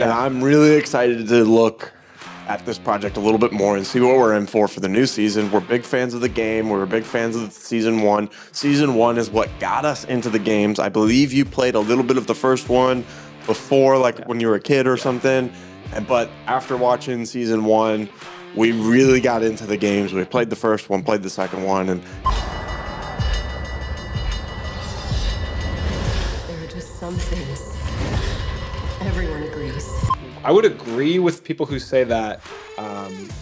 And I'm really excited to look at this project a little bit more and see what we're in for the new season. We're big fans of the game. We're big fans of season one. Season one is what got us into the games. I believe you played a little bit of the first one before, when you were a kid or something. But after watching season one, we really got into the games. We played the first one, played the second one, and there are just some things everyone agrees. I would agree with people who say that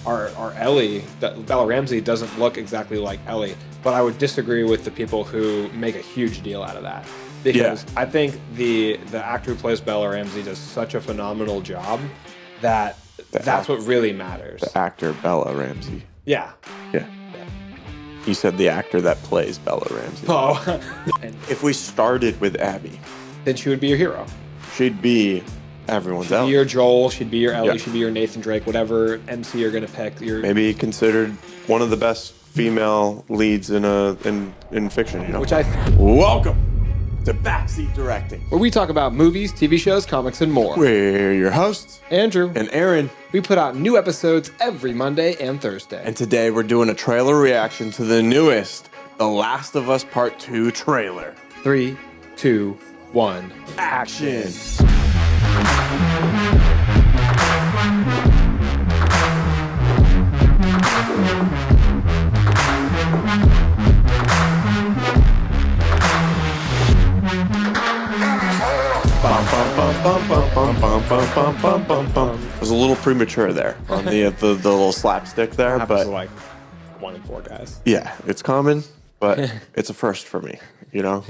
our Ellie, that Bella Ramsey doesn't look exactly like Ellie, but I would disagree with the people who make a huge deal out of that. Because I think the actor who plays Bella Ramsey does such a phenomenal job that that's what really matters. The actor Bella Ramsey. Yeah. You said the actor that plays Bella Ramsey. Oh. If we started with Abby, then she would be your hero. She'd be everyone's She'd Ellie. be your Joel, she'd be your Ellie, Yeah. she'd be your Nathan Drake, whatever MC you're gonna pick. Maybe considered one of the best female leads in fiction, you know? Which Welcome to Backseat Directing, where we talk about movies, TV shows, comics, and more. We're your hosts, Andrew and Aaron. We put out new episodes every Monday and Thursday. And today we're doing a trailer reaction to the newest The Last of Us Part 2 trailer. 3, 2, 1, Action. It was a little premature there on the little slapstick there, happens but to like 1 in 4 guys. yeah, it's common, but it's a first for me, you know?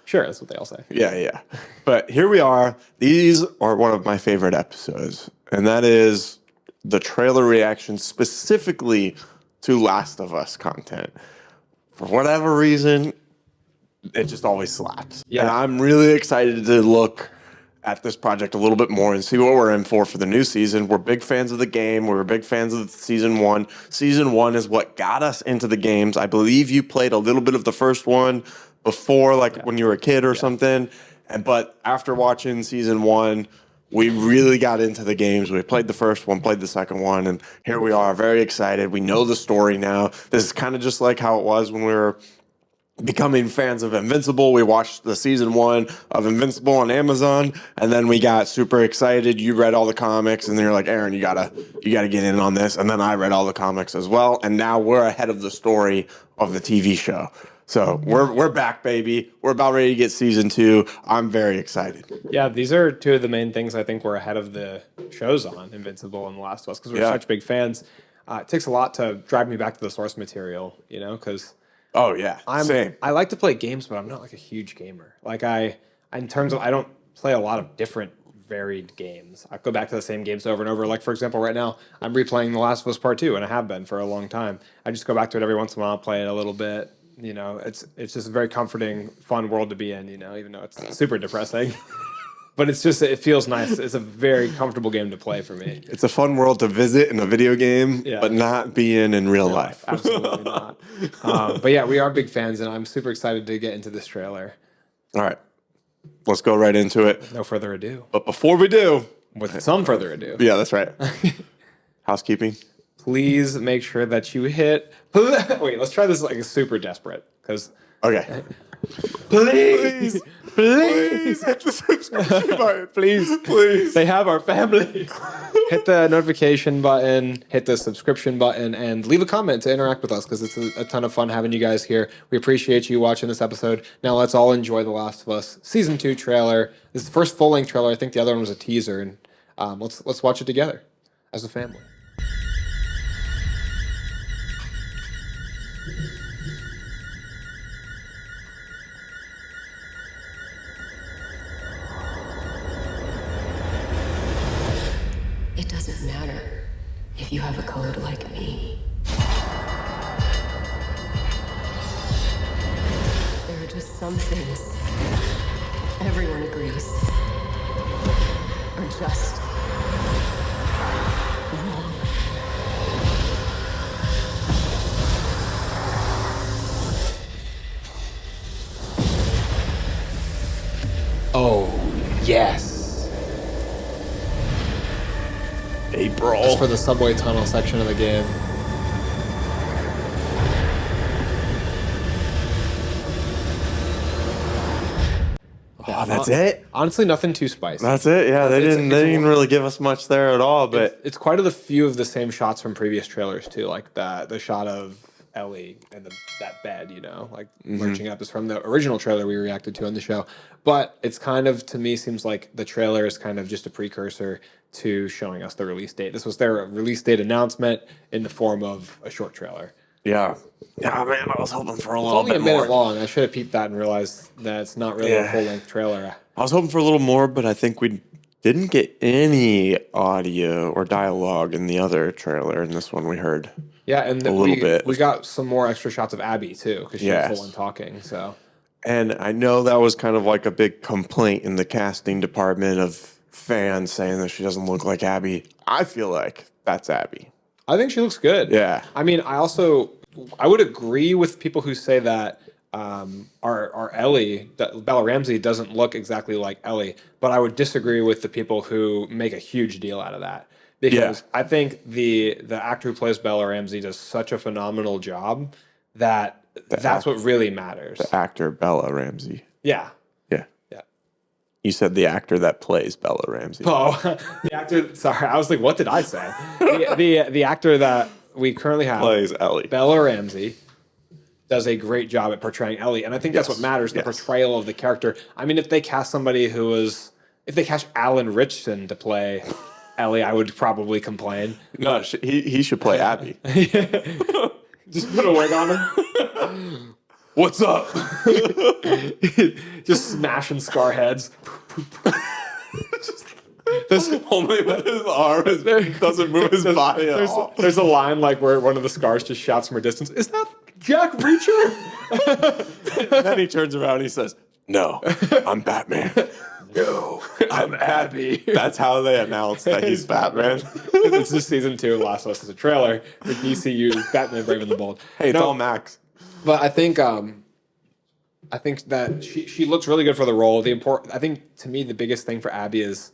Sure, that's what they all say. Yeah. But here we are. These are one of my favorite episodes, and that is the trailer reaction specifically to Last of Us content. For whatever reason, it just always slaps. Yeah. And I'm really excited to look at this project a little bit more and see what we're in for the new season. We're big fans of the game. We're big fans of season one. Season one is what got us into the games. I believe you played a little bit of the first one before, when you were a kid or something. But after watching season one, we really got into the games. We played the first one, played the second one, and here we are, very excited. We know the story now. This is kind of just like how it was when we were becoming fans of Invincible. We watched the season one of Invincible on Amazon, and then we got super excited. You read all the comics, and then you're like, Aaron, you gotta get in on this. And then I read all the comics as well, and now we're ahead of the story of the TV show. So we're back, baby. We're about ready to get season 2. I'm very excited. Yeah, these are two of the main things I think we're ahead of the shows on, Invincible and The Last of Us, because we're such big fans. It takes a lot to drive me back to the source material, because Oh yeah, same. I like to play games, but I'm not like a huge gamer. I don't play a lot of different varied games. I go back to the same games over and over. Like, for example, right now I'm replaying The Last of Us Part 2, and I have been for a long time. I just go back to it every once in a while, play it a little bit. It's just a very comforting, fun world to be in, even though it's super depressing. But it feels nice. It's a very comfortable game to play for me. It's a fun world to visit in a video game, but not be in real life. Absolutely not. But yeah, we are big fans, and I'm super excited to get into this trailer. All right, let's go right into it. No further ado. But before we do, With some further ado. yeah, that's right. Housekeeping. Please make sure that you hit... Wait, let's try this super desperate, because... Okay. Please hit the subscription button. Please. They have our family. Hit the notification button, hit the subscription button, and leave a comment to interact with us, because it's a ton of fun having you guys here. We appreciate you watching this episode. Now let's all enjoy The Last of Us Season 2 trailer. This is the first full-length trailer. I think the other one was a teaser, and let's watch it together as a family. It doesn't matter if you have a code like me. There are just some things everyone agrees are just wrong. Oh, yes. April. for the subway tunnel section of the game. Oh, that's it? Honestly, nothing too spicy. That's it? Yeah, they It's- didn't really give us much there at all, but It's quite a few of the same shots from previous trailers too, like the shot of Ellie and that bed, like lurching up is from the original trailer we reacted to on the show. But it's kind of, to me, seems like the trailer is kind of just a precursor to showing us the release date. This was their release date announcement in the form of a short trailer. yeah. Yeah, man, I was hoping for a It's little only bit a minute more. long. I should have peeped that and realized that it's not really a full-length trailer. I was hoping for a little more, but I think we didn't get any audio or dialogue in the other trailer. In this one, we heard. Yeah, and little bit. we got some more extra shots of Abby too, because she was the one talking. So, And I know that was kind of like a big complaint in the casting department of fans saying that she doesn't look like Abby. I feel like that's Abby. I think she looks good. Yeah. I mean, I would agree with people who say that our Ellie, that Bella Ramsey, doesn't look exactly like Ellie, but I would disagree with the people who make a huge deal out of that. Because I think the actor who plays Bella Ramsey does such a phenomenal job that that's what really matters. The actor Bella Ramsey. Yeah. Yeah. Yeah. You said the actor that plays Bella Ramsey. Oh, the actor. Sorry, I was like, what did I say? The actor that we currently have Plays Ellie. Bella Ramsey does a great job at portraying Ellie, and I think that's what matters, the portrayal of the character. I mean, if they cast Alan Richardson to play Ellie, I would probably complain. No, he should play Abby. Just put a wig on him. What's up? Just smashing Scar heads. Only that his arm doesn't move his body at all. There's a line like where one of the Scars just shouts from a distance, "Is that Jack Reacher?" And then he turns around and he says, "No, I'm Batman." No, I'm Abby. That's how they announced that he's Batman. It's just season 2 of Last of Us as a trailer for DCU's Batman Brave and the Bold. Hey, it's all Max. But I think that she looks really good for the role. I think to me the biggest thing for Abby is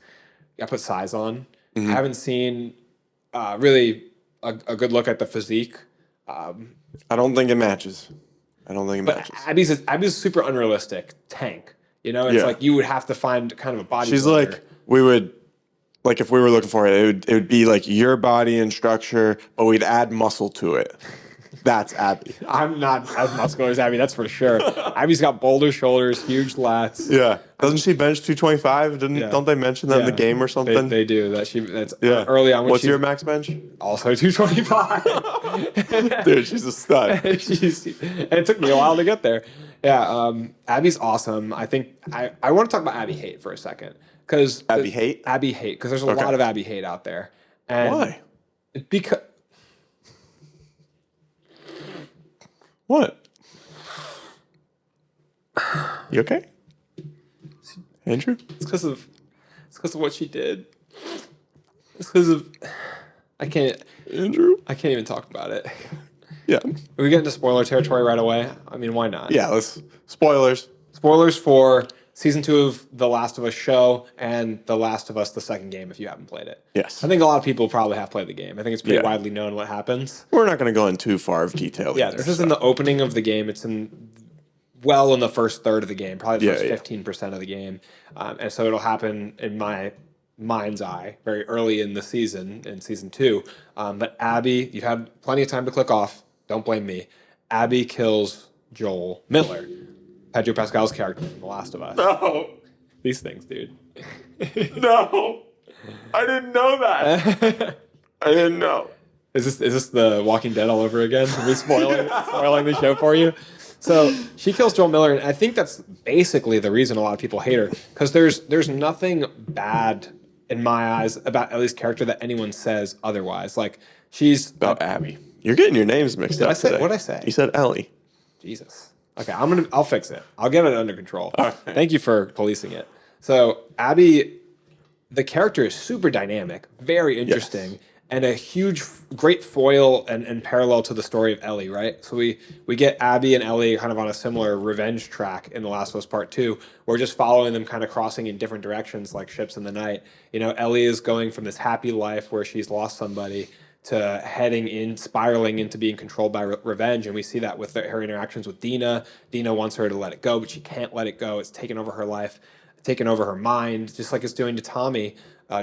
I put size on. I haven't seen really a good look at the physique. I don't think it matches. But Abby's a super unrealistic tank. It's like you would have to find kind of a body. She's like, if we were looking for it, it would be like your body and structure, but we'd add muscle to it. That's Abby. I'm not as muscular as Abby, that's for sure. Abby's got boulder shoulders, huge lats. Yeah. Doesn't she bench 225? Don't they mention that in the game or something? They do. That's early on. What's your max bench? Also 225. Dude, she's a stud. And it took me a while to get there. Yeah, Abby's awesome. I think I want to talk about Abby hate for a second. Abby hate? Abby hate, because there's a lot of Abby hate out there. And why? Because... What? You okay? Andrew? It's because of what she did. It's because of... Andrew? I can't even talk about it. Yeah. We get into spoiler territory right away. I mean, why not? Yeah, spoilers. Spoilers for season 2 of The Last of Us show and The Last of Us, the second game, if you haven't played it. Yes. I think a lot of people probably have played the game. I think it's pretty widely known what happens. We're not going to go in too far of detail. Yeah, this is in the opening of the game. It's in the first third of the game, probably the first 15% of the game. And so it'll happen in my mind's eye very early in the season, in season 2. But Abby, you had plenty of time to click off. Don't blame me. Abby kills Joel Miller, Pedro Pascal's character from The Last of Us. No. These things, dude. No. I didn't know that. I didn't know. Is this the Walking Dead all over again? Are we spoiling the show for you? So she kills Joel Miller, and I think that's basically the reason a lot of people hate her, because there's nothing bad in my eyes about Ellie's character that anyone says otherwise. Like, she's about Abby. You're getting your names mixed up. What did I say? You said Ellie. Jesus. Okay, I'll fix it. I'll get it under control. Right. Thank you for policing it. So Abby, the character is super dynamic, very interesting, and a great foil and parallel to the story of Ellie, right? So we get Abby and Ellie kind of on a similar revenge track in The Last of Us Part 2. We're just following them kind of crossing in different directions like ships in the night. You know, Ellie is going from this happy life where she's lost somebody to spiraling into being controlled by revenge. And we see that with her interactions with Dina. Dina wants her to let it go, but she can't let it go. It's taken over her life, taken over her mind, just like it's doing to Tommy,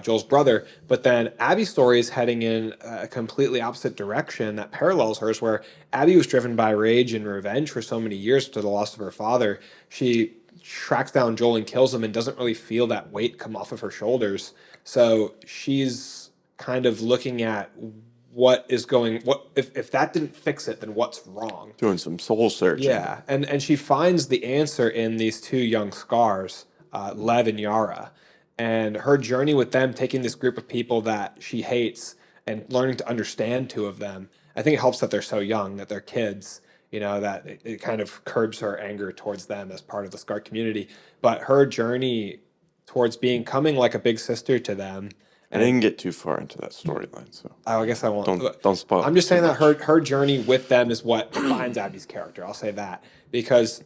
Joel's brother. But then Abby's story is heading in a completely opposite direction that parallels hers, where Abby was driven by rage and revenge for so many years to the loss of her father. She tracks down Joel and kills him and doesn't really feel that weight come off of her shoulders. So she's kind of looking at if that didn't fix it, then what's wrong? Doing some soul searching. Yeah, and she finds the answer in these two young scars, Lev and Yara, and her journey with them, taking this group of people that she hates and learning to understand two of them. I think it helps that they're so young, that they're kids, you know, that it kind of curbs her anger towards them as part of the Scar community. But her journey towards becoming like a big sister to them. I didn't get too far into that storyline, so I guess I won't. Don't spoil. I'm just saying that her journey with them is what defines Abby's character. I'll say that because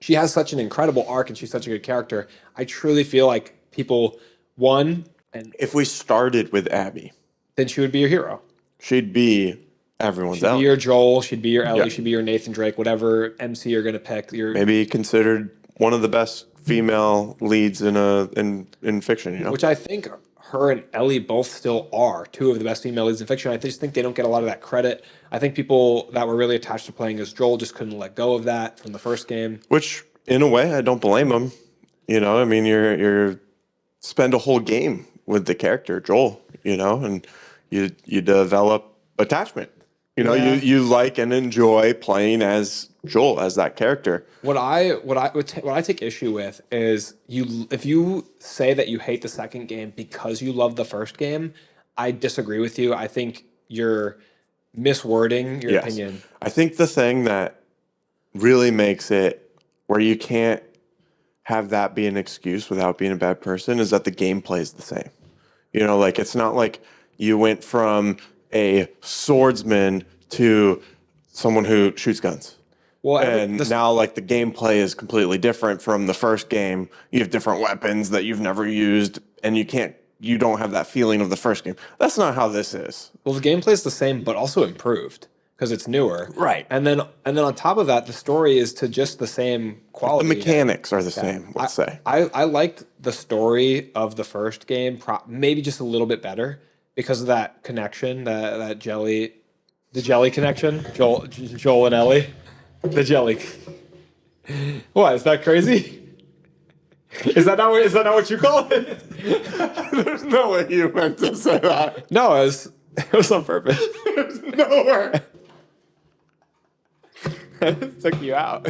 she has such an incredible arc and she's such a good character. I truly feel like and if we started with Abby, then she would be your hero. she'd be everyone's She'd be Ellie. your Joel. She'd be your Ellie. Yeah. She'd be your Nathan Drake. Whatever MC you're gonna pick. Maybe considered one of the best female leads in fiction. You know, Which I think her and Ellie both still are two of the best female leads in fiction. I just think they don't get a lot of that credit. I think people that were really attached to playing as Joel just couldn't let go of that from the first game. which in a way I don't blame them. You know, I mean, you're spend a whole game with the character Joel. You know, and you develop attachment. You know, Yeah. you like and enjoy playing as Joel, as that character. What I take issue with is if you say that you hate the second game because you love the first game, I disagree with you. I think you're miswording your opinion. I think the thing that really makes it where you can't have that be an excuse without being a bad person is that the gameplay is the same. You know, like it's not like you went from a swordsman to someone who shoots guns. Well, Now, like the gameplay is completely different from the first game. You have different weapons that you've never used, and you don't have that feeling of the first game. That's not how this is. well, the gameplay is the same, but also improved because it's newer. Right. And then on top of that, the story is to just the same The quality. mechanics are the same, let's say. I liked the story of the first game, maybe just a little bit better because of that connection, the jelly connection, Joel and Ellie, the jelly. What, is that crazy? Is that not what you call it? There's no way you meant to say that. No, it was on purpose. There's nowhere. Took you out.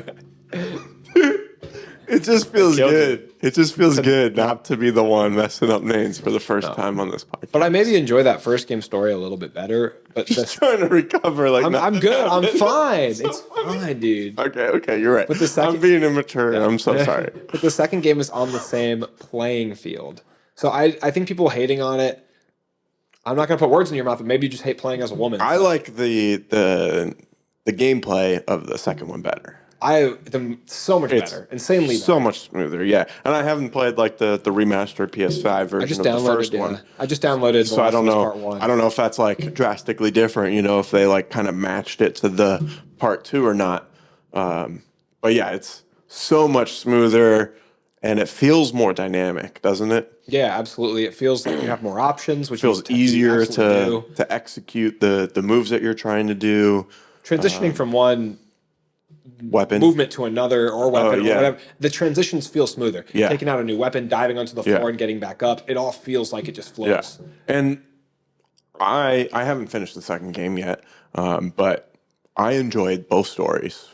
It just feels killed good. It just feels good not to be the one messing up names for the first time on this podcast. But I maybe enjoy that first game story a little bit better. But Just trying to recover. Like I'm good. I'm fine. It's so It's fine, dude. Okay, you're right. But the second- I'm being immature. I'm so sorry. But the second game is on the same playing field. So I think people hating on it. I'm not gonna put words in your mouth, but maybe you just hate playing as a woman. I like the gameplay of the second one better. So much better, insanely better. So much smoother, yeah. And I haven't played like the remastered PS5 version of the first one. I just downloaded. So I don't know. Part 1. I don't know if that's like drastically different. You know, if they like kind of matched it to the part 2 or not. But yeah, it's so much smoother and it feels more dynamic, doesn't it? Yeah, absolutely. It feels like you have more options, which Feels you easier absolutely do. to execute the moves that you're trying to do. Transitioning from one Weapon. movement to another or weapon yeah. or whatever, the transitions feel smoother. Yeah. Taking out a new weapon, diving onto the floor Yeah. and getting back up, it all feels like it just flows. Yes. And I haven't finished the second game yet, but I enjoyed both stories.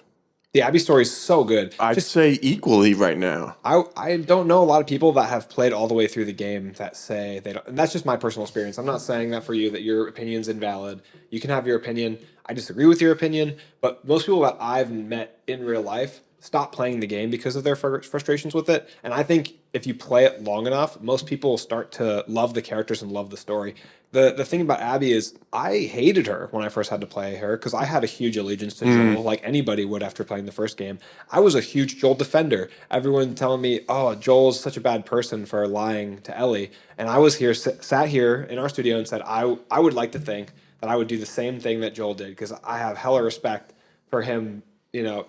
The Abby story is so good. I'd say equally right now. I don't know a lot of people that have played all the way through the game that say they don't. And that's just my personal experience. I'm not saying that for you, that your opinion's invalid. You can have your opinion. I disagree with your opinion, but most people that I've met in real life stop playing the game because of their frustrations with it. And I think if you play it long enough, most people start to love the characters and love the story. The thing about Abby is I hated her when I first had to play her because I had a huge allegiance to Joel, like anybody would after playing the first game. I was a huge Joel defender. Everyone telling me, "Oh, Joel's such a bad person for lying to Ellie," and I was here, sat here in our studio, and said, "I would like to think that I would do the same thing that Joel did because I have hella respect for him."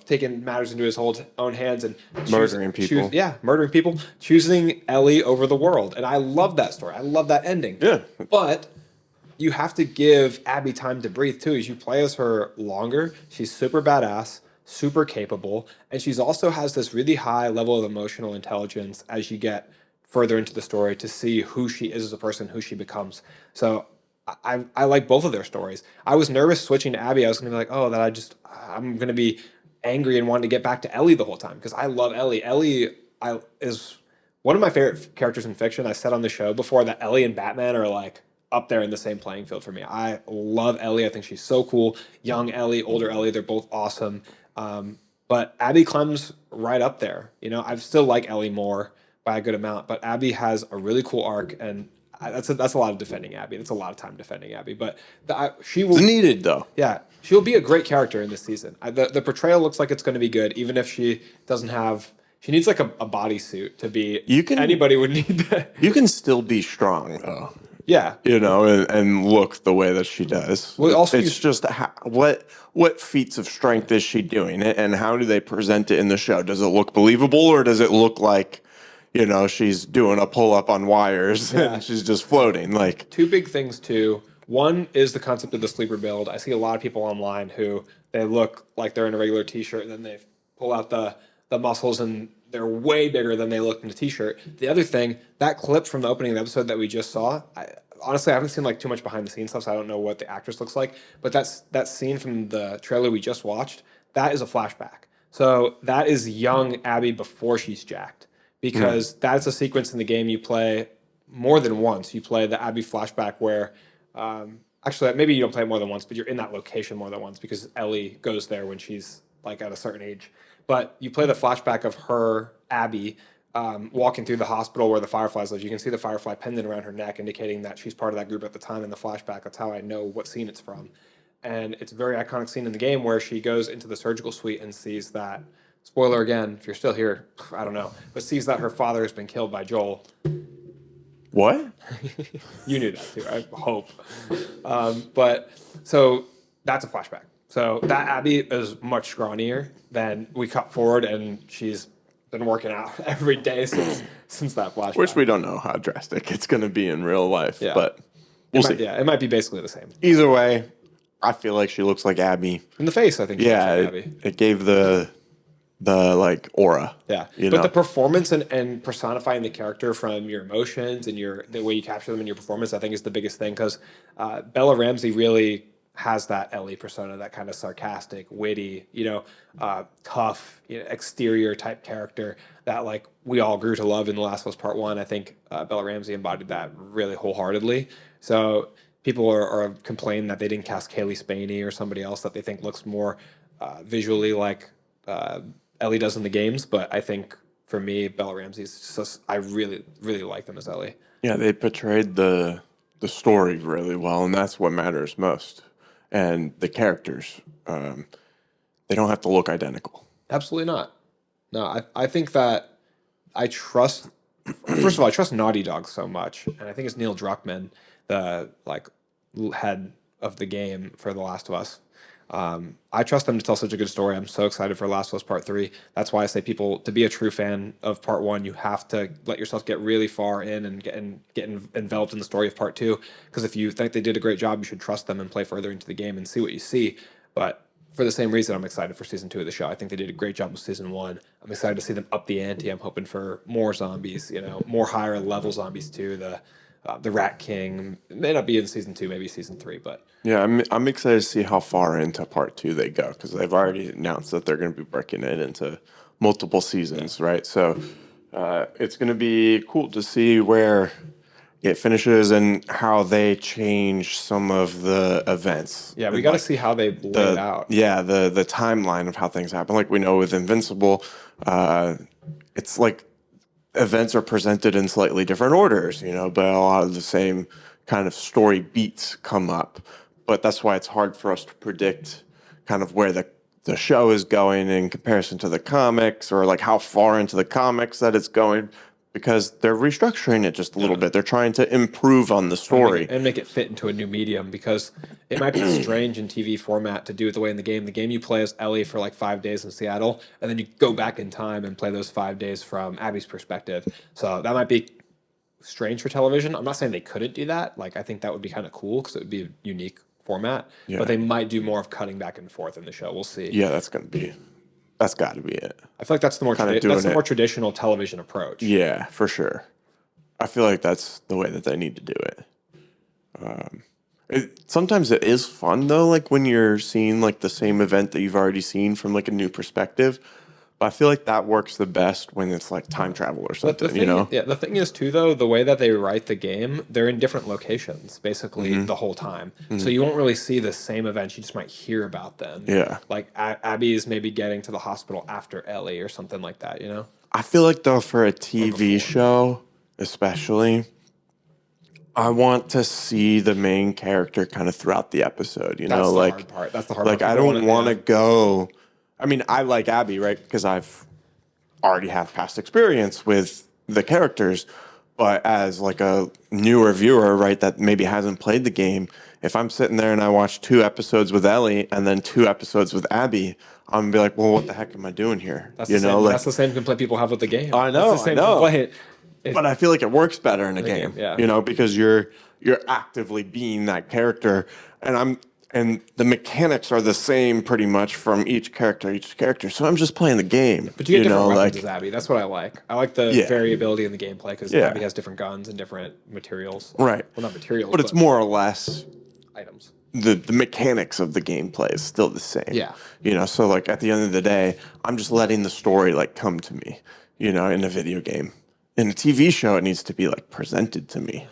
Taking matters into his own hands and Murdering people. murdering people, choosing Ellie over the world. And I love that story. I love that ending. Yeah. But you have to give Abby time to breathe too. As you play as her longer, she's super badass, super capable, and she's also has this really high level of emotional intelligence as you get further into the story to see who she is as a person, who she becomes. So I like both of their stories. I was nervous switching to Abby. I was going to be like, oh, I'm going to be angry and wanting to get back to Ellie the whole time because I love Ellie. Ellie is one of my favorite characters in fiction. I said on the show before that Ellie and Batman are like up there in the same playing field for me. I love Ellie. I think she's so cool. Young Ellie, older Ellie, they're both awesome. But Abby climbs right up there. I still like Ellie more by a good amount, but Abby has a really cool arc, and that's a lot of defending Abby. That's a lot of time defending Abby, but she will. It's needed though. Yeah, she'll be a great character in this season. The portrayal looks like it's going to be good, even if she doesn't have. She needs like a bodysuit to be. Anybody would need that. You can still be strong though. Yeah, and look the way that she does. Well, also it's just what feats of strength is she doing, and how do they present it in the show? Does it look believable, or does it look like? She's doing a pull-up on wires and she's just floating. Like, two big things too. One is the concept of the sleeper build. I see a lot of people online who they look like they're in a regular t-shirt and then they pull out the muscles and they're way bigger than they look in the t-shirt. The other thing, that clip from the opening of the episode that we just saw, honestly, I haven't seen like too much behind the scenes stuff, so I don't know what the actress looks like. But that scene from the trailer we just watched, that is a flashback. So that is young Abby before she's jacked. Because that's a sequence in the game you play more than once. You play the Abby flashback where, actually, maybe you don't play it more than once, but you're in that location more than once because Ellie goes there when she's like at a certain age. But you play the flashback of her, Abby, walking through the hospital where the Fireflies live. You can see the Firefly pendant around her neck, indicating that she's part of that group at the time in the flashback. That's how I know what scene it's from. And it's a very iconic scene in the game where she goes into the surgical suite and sees that. Spoiler again, if you're still here, I don't know, but sees that her father has been killed by Joel. What? You knew that too, I hope. But so that's a flashback. So that Abby is much scrawnier than we cut forward, and she's been working out every day since that flashback. Which we don't know how drastic it's going to be in real life, but we'll see. It might be basically the same. Either way, I feel like she looks like Abby. In the face, I think. She looks like Abby. It gave the like aura. Yeah. But the performance and personifying the character from your emotions and the way you capture them in your performance, I think is the biggest thing because Bella Ramsey really has that Ellie persona, that kind of sarcastic, witty, tough, exterior type character that like we all grew to love in The Last of Us Part 1. I think Bella Ramsey embodied that really wholeheartedly. So people are complaining that they didn't cast Kaylee Spaney or somebody else that they think looks more visually like Ellie does in the games, but I think for me, Bella Ramsey's just, I really, really like them as Ellie. Yeah, they portrayed the story really well, and that's what matters most. And the characters, they don't have to look identical. Absolutely not. No, I think that I trust. First of all, I trust Naughty Dog so much, and I think it's Neil Druckmann, the head of the game for The Last of Us. I trust them to tell such a good story. I'm so excited for Last of Us Part 3. That's why I say people, to be a true fan of Part 1, you have to let yourself get really far in and get enveloped in the story of Part 2. Because if you think they did a great job, you should trust them and play further into the game and see what you see. But for the same reason, I'm excited for Season 2 of the show. I think they did a great job with Season 1. I'm excited to see them up the ante. I'm hoping for more zombies, more higher level zombies too. The Rat King may not be in Season 2, maybe Season 3, but... Yeah, I'm excited to see how far into Part 2 they go, because they've already announced that they're going to be breaking it into multiple seasons, right? So it's going to be cool to see where it finishes and how they change some of the events. Yeah, we got to see how they lay it out. Yeah, the timeline of how things happen. Like we know with Invincible, it's like events are presented in slightly different orders, but a lot of the same kind of story beats come up. But that's why it's hard for us to predict kind of where the show is going in comparison to the comics, or like how far into the comics that it's going, because they're restructuring it just a little bit. They're trying to improve on the story. And make it fit into a new medium, because it might be strange in TV format to do it the way in the game. The game you play as Ellie for like 5 days in Seattle, and then you go back in time and play those 5 days from Abby's perspective. So that might be strange for television. I'm not saying they couldn't do that. Like, I think that would be kind of cool because it would be a unique format. Yeah. But they might do more of cutting back and forth in the show. We'll see. Yeah, that's got to be it. I feel like that's the more traditional television approach. Yeah, for sure. I feel like that's the way that they need to do it. Sometimes it is fun though, like when you're seeing like the same event that you've already seen from like a new perspective. But I feel like that works the best when it's like time travel or something, Yeah, the thing is too, though, the way that they write the game, they're in different locations basically the whole time. So you won't really see the same events. You just might hear about them. Yeah. Like Abby is maybe getting to the hospital after Ellie or something like that, I feel like though for a TV show, especially, I want to see the main character kind of throughout the episode, That's the hard part. That's the hard part. Like I don't want to go. I mean, I like Abby, right? Because I've already have past experience with the characters. But as like a newer viewer, right, that maybe hasn't played the game, if I'm sitting there and I watch 2 episodes with Ellie and then 2 episodes with Abby, I'm gonna be like, well, what the heck am I doing here? That's the same complaint people have with the game. I know, That's the same I know. complaint. But I feel like it works better in a game, yeah. Because you're actively being that character, and the mechanics are the same pretty much from each character. So I'm just playing the game. But you get different weapons as Abby. That's what I like. I like the variability in the gameplay because Abby has different guns and different materials. Right. Well, not materials, but it's more or less items. The mechanics of the gameplay is still the same. Yeah. So like at the end of the day, I'm just letting the story like come to me, in a video game. In a TV show, it needs to be like presented to me.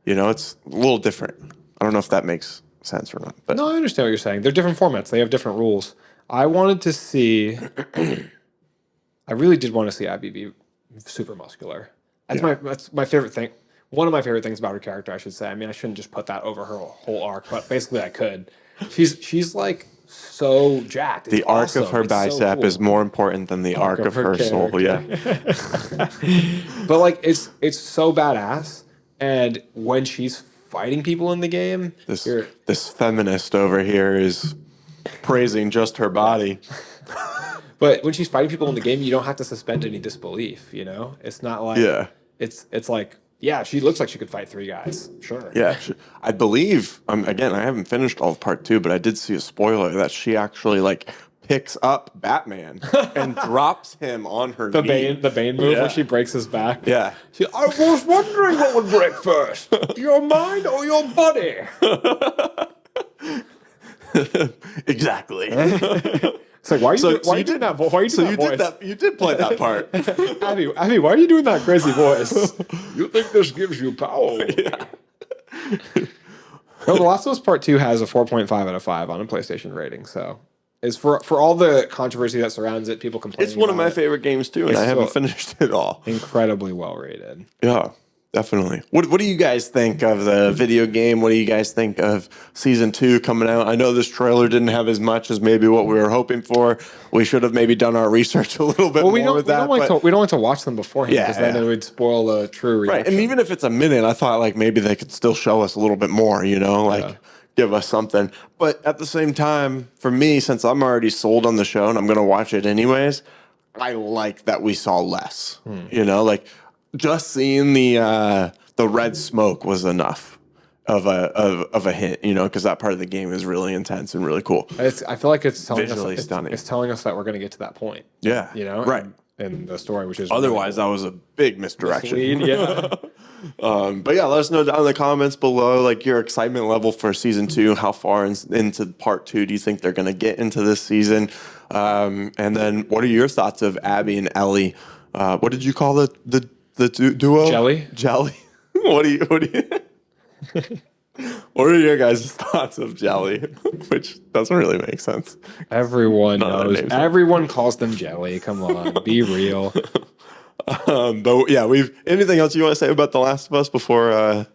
It's a little different. I don't know if that makes sense or not. But no, I understand what you're saying. They're different formats. They have different rules. I wanted to see. I really did want to see Abby be super muscular. That's my favorite thing. One of my favorite things about her character, I should say. I mean, I shouldn't just put that over her whole arc, but basically I could. She's like so jacked. The arc of her bicep is more important than the arc of her soul. Yeah. But like it's so badass, and when she's fighting people in the game, this feminist over here is praising just her body. But when she's fighting people in the game, you don't have to suspend any disbelief. It's not like it's like. Yeah, she looks like she could fight 3 guys. Sure. Yeah, I believe. Again, I haven't finished all of part 2, but I did see a spoiler that she actually like picks up Batman and drops him on her knee. The Bane move where she breaks his back. Yeah. I was wondering what would break first, your mind or your body. Exactly. It's like, why are you doing that voice? You did play that part. Abby, why are you doing that crazy voice? You think this gives you power? Yeah. No, The Last of Us Part 2 has a 4.5 out of 5 on a PlayStation rating, so it's for all the controversy that surrounds it, people complaining. It's one of my favorite games too, and I haven't finished it all. Incredibly well rated. Yeah. Definitely. What do you guys think of the video game? What do you guys think of season 2 coming out? I know this trailer didn't have as much as maybe what we were hoping for. We should have maybe done our research a little bit more with that. We don't like to watch them beforehand because then it would spoil the true reaction. Right, and even if it's a minute, I thought like maybe they could still show us a little bit more, give us something. But at the same time, for me, since I'm already sold on the show and I'm going to watch it anyways, I like that we saw less. Just seeing the red smoke was enough of a hint, because that part of the game is really intense and really cool. I feel like it's telling visually stunning. It's telling us that we're going to get to that point. Yeah, right. In the story, which is otherwise that was a big misdirection. But yeah, let us know down in the comments below, like your excitement level for season 2. How far into part 2 do you think they're going to get into this season? And then what are your thoughts of Abby and Ellie? What did you call the duo? Jelly. What are your guys' thoughts of Jelly? Which doesn't really make sense. Everyone knows. Everyone calls them Jelly. Come on, be real. But yeah, anything else you want to say about The Last of Us before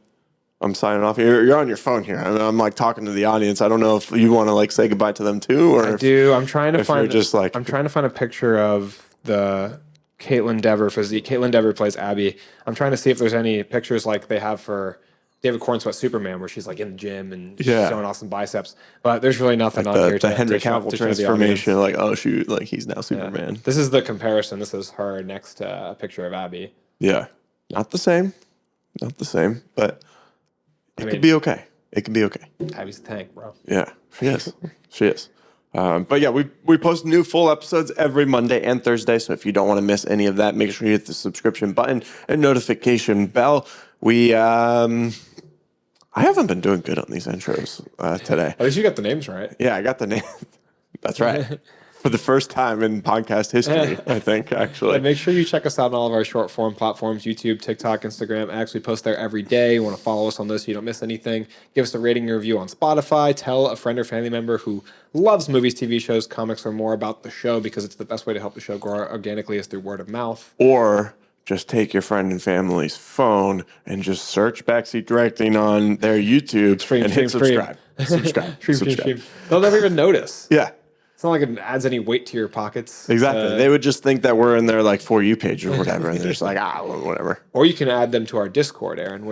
I'm signing off? You're on your phone here. I'm like talking to the audience. I don't know if you want to like say goodbye to them too, or I do. I'm trying to find I'm trying to find a picture of the Caitlin Dever physique. Caitlin Dever plays Abby. I'm trying to see if there's any pictures like they have for David Cornsweet Superman, where she's like in the gym and she's showing awesome biceps. But there's really nothing like on here. The Henry Cavill Cavill transformation, like oh shoot, like he's now Superman. Yeah. This is the comparison. This is her next to a picture of Abby. Yeah, not the same, but it could be okay. It could be okay. Abby's a tank, bro. Yeah, she is. She is. But yeah, we post new full episodes every Monday and Thursday. So if you don't want to miss any of that, make sure you hit the subscription button and notification bell. I haven't been doing good on these intros today. At least you got the names right. Yeah, I got the name. That's right. For the first time in podcast history, I think, actually. And make sure you check us out on all of our short form platforms, YouTube, TikTok, Instagram. I actually post there every day. You want to follow us on those so you don't miss anything. Give us a rating and review on Spotify. Tell a friend or family member who loves movies, TV shows, comics, or more about the show, because it's the best way to help the show grow organically is through word of mouth. Or just take your friend and family's phone and just search Backseat Directing on their YouTube and hit subscribe. Subscribe. They'll never even notice. Yeah. It's not like it adds any weight to your pockets. Exactly. They would just think that we're in their like For You page or whatever, and they're just like, well, whatever. Or you can add them to our Discord, Aaron,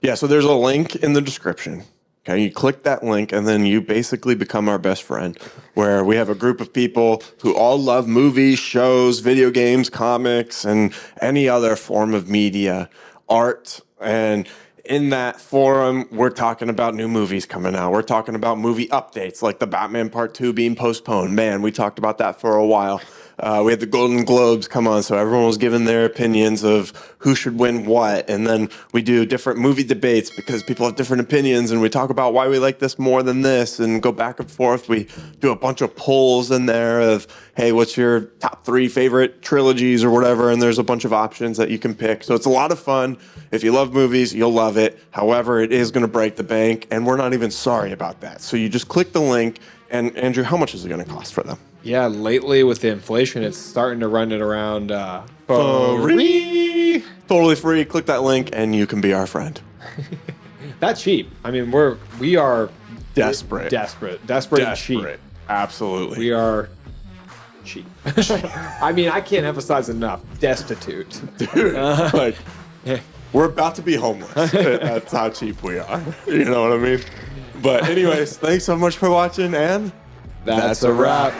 Yeah, so there's a link in the description. Okay, you click that link, and then you basically become our best friend, where we have a group of people who all love movies, shows, video games, comics, and any other form of media, art, and in that forum, we're talking about new movies coming out. We're talking about movie updates, like the Batman Part 2 being postponed. Man, we talked about that for a while. We had the Golden Globes come on, so everyone was giving their opinions of who should win what. And then we do different movie debates because people have different opinions, and we talk about why we like this more than this and go back and forth. We do a bunch of polls in there of, hey, what's your top 3 favorite trilogies or whatever? And there's a bunch of options that you can pick. So it's a lot of fun. If you love movies, you'll love it. However, it is going to break the bank, and we're not even sorry about that. So you just click the link. And Andrew, how much is it going to cost for them? Yeah, lately with the inflation, it's starting to run it around free. Totally free. Click that link and you can be our friend. That cheap. I mean, we are desperate and cheap. Absolutely. We are cheap. I mean, I can't emphasize enough. Destitute. Dude, like, we're about to be homeless. That's how cheap we are. You know what I mean? But anyways, thanks so much for watching, and that's a wrap.